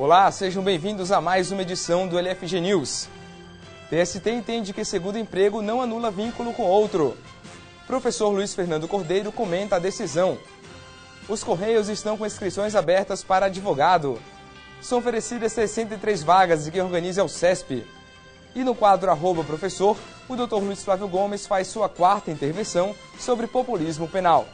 Olá, sejam bem-vindos a mais uma edição do LFG News. TST entende que segundo emprego não anula vínculo com outro. Professor Luiz Fernando Cordeiro comenta a decisão. Os Correios estão com inscrições abertas para advogado. São oferecidas 63 vagas de quem organiza o CESP. E no quadro @professor, o Dr. Luiz Flávio Gomes faz sua quarta intervenção sobre populismo penal.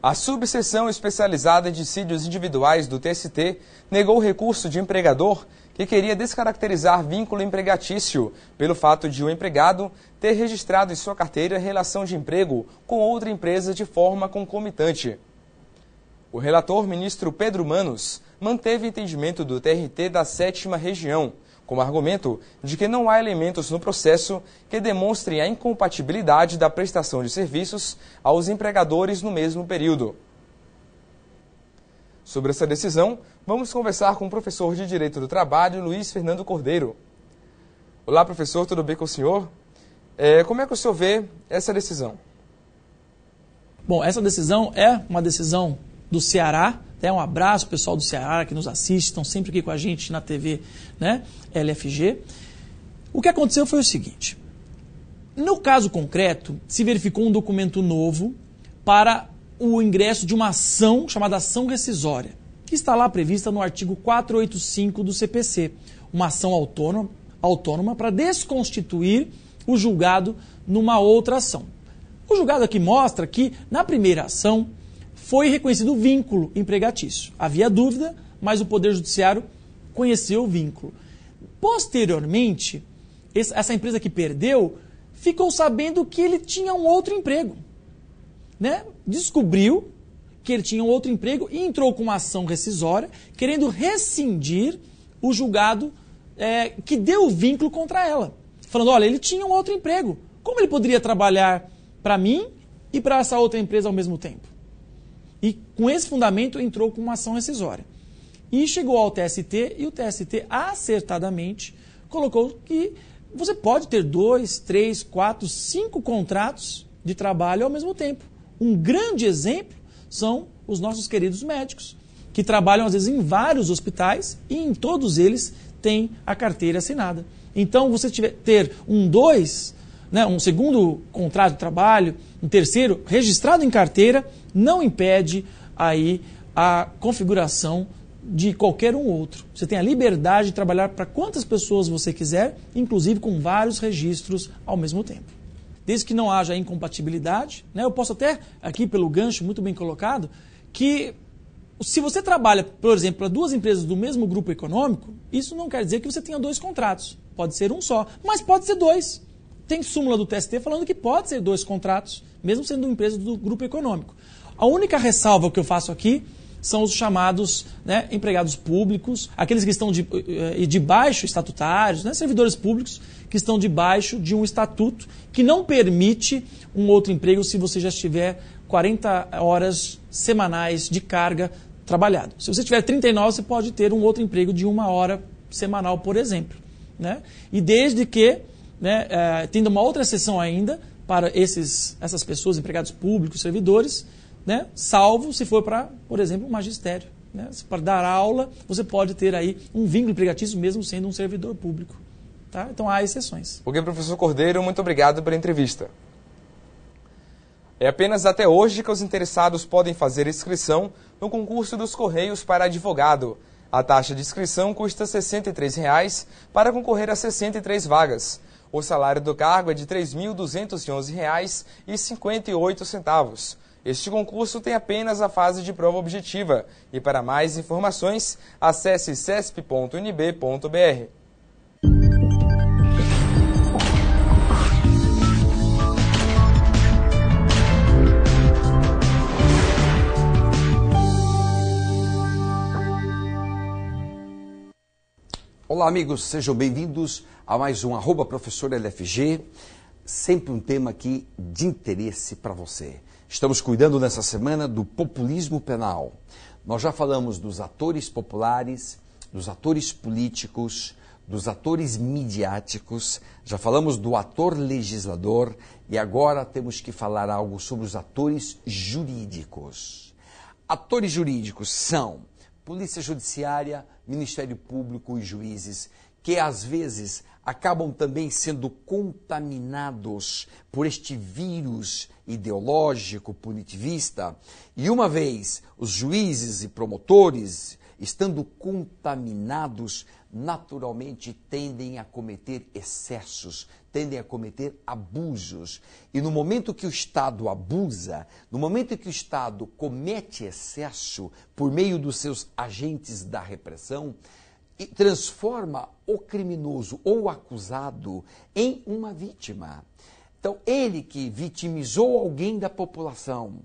A subseção especializada em dissídios individuais do TST negou o recurso de empregador que queria descaracterizar vínculo empregatício pelo fato de o empregado ter registrado em sua carteira relação de emprego com outra empresa de forma concomitante. O relator, ministro Pedro Manos, manteve o entendimento do TRT da 7ª Região, como argumento de que não há elementos no processo que demonstrem a incompatibilidade da prestação de serviços aos empregadores no mesmo período. Sobre essa decisão, vamos conversar com o professor de Direito do Trabalho, Luiz Fernando Cordeiro. Olá, professor, tudo bem com o senhor? Como é que o senhor vê essa decisão? Bom, essa decisão é uma decisão do Ceará. Um abraço pessoal do Ceará que nos assiste, estão sempre aqui com a gente na TV, né, LFG. O que aconteceu foi o seguinte: no caso concreto, se verificou um documento novo para o ingresso de uma ação chamada ação rescisória, que está lá prevista no artigo 485 do CPC, uma ação autônoma para desconstituir o julgado numa outra ação. O julgado aqui mostra que, na primeira ação, foi reconhecido o vínculo empregatício. Havia dúvida, mas o Poder Judiciário conheceu o vínculo. Posteriormente, essa empresa que perdeu ficou sabendo que ele tinha um outro emprego. Né? Descobriu que ele tinha um outro emprego e entrou com uma ação rescisória, querendo rescindir o julgado que deu o vínculo contra ela. Falando, olha, ele tinha um outro emprego. Como ele poderia trabalhar para mim e para essa outra empresa ao mesmo tempo? E com esse fundamento entrou com uma ação rescisória. E chegou ao TST e o TST acertadamente colocou que você pode ter 2, 3, 4, 5 contratos de trabalho ao mesmo tempo. Um grande exemplo são os nossos queridos médicos, que trabalham às vezes em vários hospitais e em todos eles tem a carteira assinada. Então você ter um segundo contrato de trabalho, um terceiro registrado em carteira, não impede aí a configuração de qualquer um outro. Você tem a liberdade de trabalhar para quantas pessoas você quiser, inclusive com vários registros ao mesmo tempo. Desde que não haja incompatibilidade, né, eu posso até, aqui pelo gancho muito bem colocado, que se você trabalha, por exemplo, para 2 empresas do mesmo grupo econômico, isso não quer dizer que você tenha 2 contratos. Pode ser um só, mas pode ser 2. Tem súmula do TST falando que pode ser 2 contratos, mesmo sendo uma empresa do grupo econômico. A única ressalva que eu faço aqui são os chamados, né, empregados públicos, aqueles que estão debaixo estatutários, né, servidores públicos que estão debaixo de um estatuto que não permite um outro emprego se você já estiver 40 horas semanais de carga trabalhado. Se você tiver 39, você pode ter um outro emprego de 1 hora semanal, por exemplo. Né? E desde que, tendo uma outra exceção ainda para essas pessoas, empregados públicos, servidores, né? Salvo se for para, por exemplo, um magistério. Né? Para dar aula, você pode ter aí um vínculo empregatício mesmo sendo um servidor público. Tá? Então há exceções. Ok, professor Cordeiro, muito obrigado pela entrevista. É apenas até hoje que os interessados podem fazer inscrição no concurso dos Correios para advogado. A taxa de inscrição custa R$ 63,00 para concorrer a 63 vagas. O salário do cargo é de R$ 3.211,58. Este concurso tem apenas a fase de prova objetiva. E para mais informações, acesse cesp.unb.br. Olá amigos, sejam bem-vindos a mais um @professor LFG, sempre um tema aqui de interesse para você. Estamos cuidando nessa semana do populismo penal. Nós já falamos dos atores populares, dos atores políticos, dos atores midiáticos, já falamos do ator legislador e agora temos que falar algo sobre os atores jurídicos. atores jurídicos são Polícia Judiciária, Ministério Público e juízes, que às vezes acabam também sendo contaminados por este vírus ideológico, punitivista. E uma vez os juízes e promotores estando contaminados, naturalmente tendem a cometer excessos, tendem a cometer abusos. E no momento que o Estado abusa, no momento que o Estado comete excesso por meio dos seus agentes da repressão, e transforma o criminoso ou o acusado em uma vítima. Então, ele que vitimizou alguém da população,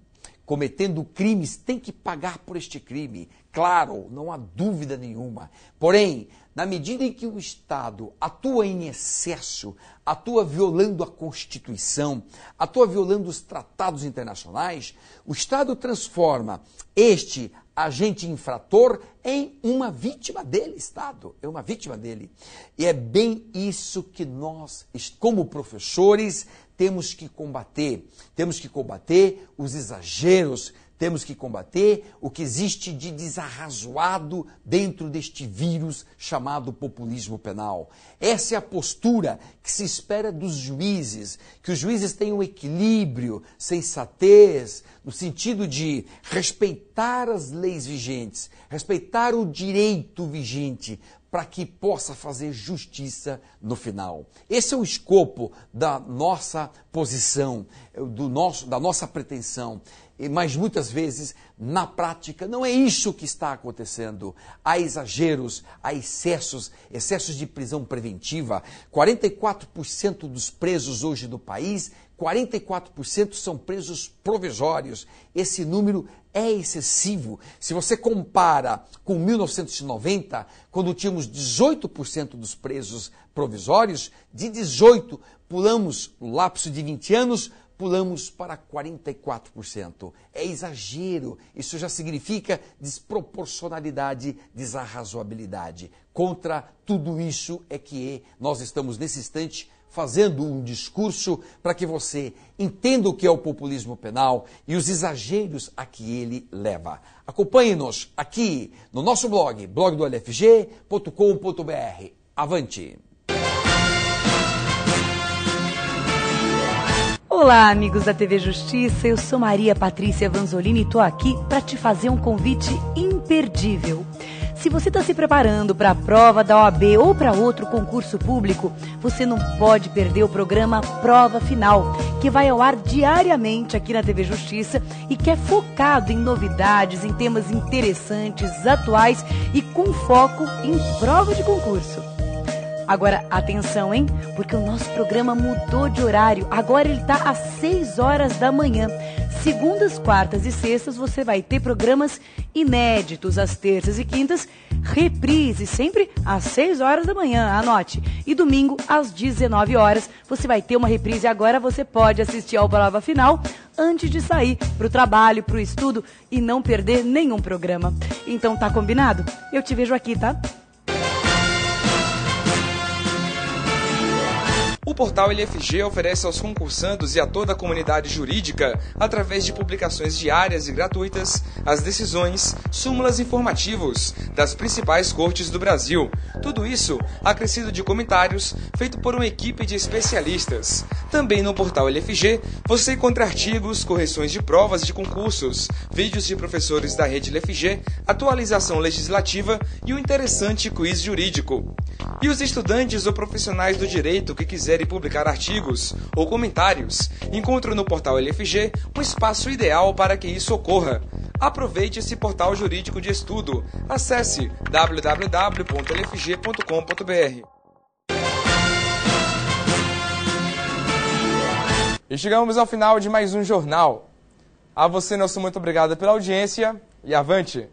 cometendo crimes, tem que pagar por este crime. Claro, não há dúvida nenhuma. Porém, na medida em que o Estado atua em excesso, atua violando a Constituição, atua violando os tratados internacionais, o Estado transforma este agente infrator em uma vítima dele, Estado, é uma vítima dele. E é bem isso que nós, como professores, temos que combater. Temos que combater os exageros, temos que combater o que existe de desarrazoado dentro deste vírus chamado populismo penal. Essa é a postura que se espera dos juízes, que os juízes tenham equilíbrio, sensatez, no sentido de respeitar as leis vigentes, respeitar o direito vigente, para que possa fazer justiça no final. Esse é o escopo da nossa posição, da nossa pretensão. Mas muitas vezes, na prática, não é isso que está acontecendo. Há exageros, há excessos de prisão preventiva. 44% dos presos hoje no país, 44% são presos provisórios. Esse número é excessivo. Se você compara com 1990, quando tínhamos 18% dos presos provisórios, de 18 pulamos o lapso de 20 anos, pulamos para 44%. É exagero. Isso já significa desproporcionalidade, desarrazoabilidade. Contra tudo isso é que nós estamos nesse instante fazendo um discurso para que você entenda o que é o populismo penal e os exageros a que ele leva. Acompanhe-nos aqui no nosso blog, blogdolfg.com.br. Avante! Olá, amigos da TV Justiça, eu sou Maria Patrícia Vanzolini e estou aqui para te fazer um convite imperdível. Se você está se preparando para a prova da OAB ou para outro concurso público, você não pode perder o programa Prova Final, que vai ao ar diariamente aqui na TV Justiça e que é focado em novidades, em temas interessantes, atuais e com foco em prova de concurso. Agora, atenção, hein? Porque o nosso programa mudou de horário. Agora ele está às 6 horas da manhã. Segundas, quartas e sextas você vai ter programas inéditos. Às terças e quintas, reprise, sempre às 6 horas da manhã, anote. E domingo, às 19 horas, você vai ter uma reprise. Agora você pode assistir ao Prova Final antes de sair para o trabalho, para o estudo e não perder nenhum programa. Então tá combinado? Eu te vejo aqui, tá? O portal LFG oferece aos concursandos e a toda a comunidade jurídica, através de publicações diárias e gratuitas, as decisões, súmulas informativos das principais cortes do Brasil. Tudo isso acrescido de comentários, feito por uma equipe de especialistas. Também no portal LFG, você encontra artigos, correções de provas de concursos, vídeos de professores da rede LFG, atualização legislativa e um interessante quiz jurídico. E os estudantes ou profissionais do direito que quiserem publicar artigos ou comentários, encontram no portal LFG um espaço ideal para que isso ocorra. Aproveite esse portal jurídico de estudo. Acesse www.lfg.com.br. E chegamos ao final de mais um jornal. A você, nosso muito obrigado pela audiência e avante!